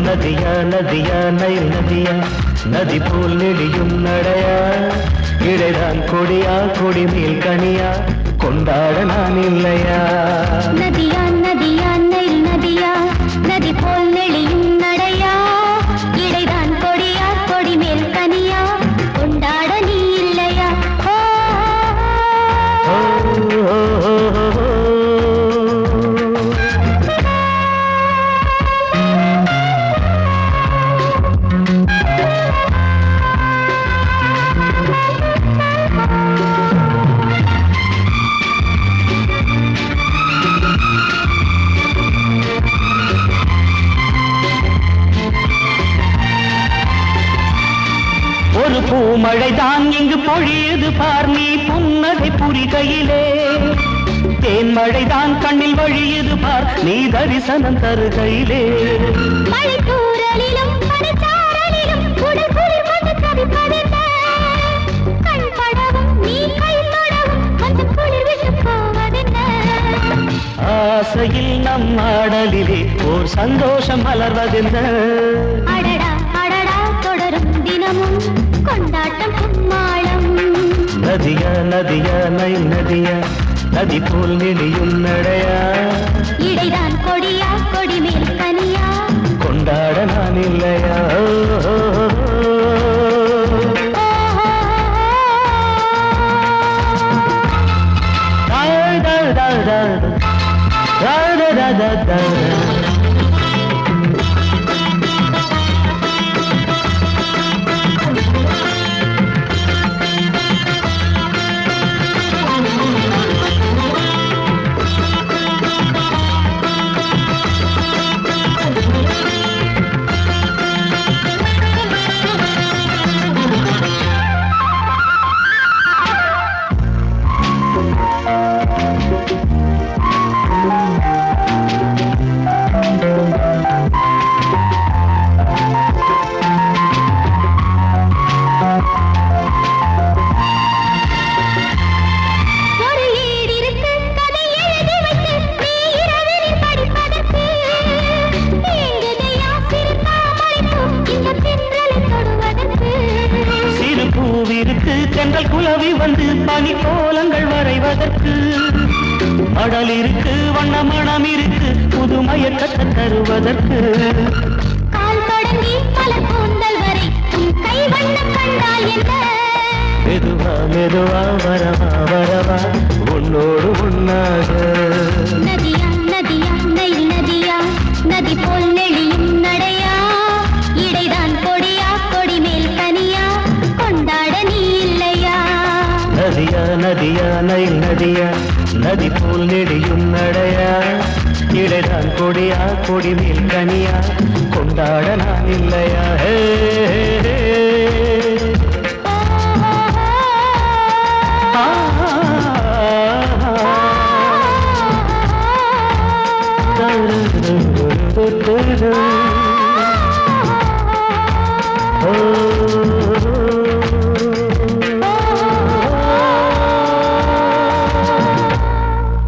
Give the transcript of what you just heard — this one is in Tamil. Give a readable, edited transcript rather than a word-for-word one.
நதியா நதியா நைல் நதியா நதி போல் நெளியும் நடையா இடைதான் கொடியா கொடி மேல் கனியா கொண்டாட நான் இல்லையா நதியா நதியா நைல் நதியா நதி போல் நெளியும் நடையா இடைதான் கொடியா கொடி மேல் கனியா கொண்டாட நீ இல்லையா ஒரு பூமழைதான் இங்கு பொழியது பார் நீ புன்னகை புரிகையிலே தேன்மழைதான் கண்ணில் வழியது பார் நீ தரிசனம் தருகையிலே மழைத்தூறலிலும் பனிச்சாரலிலும் உடல் குளிர் வந்து தவிப்பதென்ன கண் படவும் நீ கை தொடவும் கொஞ்சம் குளிர் விட்டு போவதென்ன ஆசையில் நம் ஆடலிலே ஓர் சந்தோஷம் மலர்வதென்ன அடடா அடடா தொடரும் தினமும் கொண்டாட்டம் கும்மாளம் நதியா நதியா நைல் நதியா நதி போல் நெளியும் நடையா இடைதான் கொடியா கொடி மேல் கனியா கொண்டாட நான் இல்லையா தென்றல் குலவி வந்து பனி கோலங்கள் வரைவதற்கு அடல் இருக்கு வண்ண மனம் இருக்கு புதுமைய கட்ட தருவதற்கு கால் தொடங்கி பல கூந்தல் வரை உன் கை வண்ணம் கண்டால் என்ன மெதுவா மெதுவா வரவா வரவா உன்னோடு உன்னாக நதியா நதியா நைல் நதியா நதி போல் நெளியும் நடையா இடைதான் கொடியா கொடி மேல் கனியா கொண்டாட நீ இல்லையா நதியா நதியா நைல் நதியா நதி போல் நெளியும் நடையா இடைதான் கொடியா கொடி மேல் கனியா கொண்டாட நான் இல்லையா da da da da da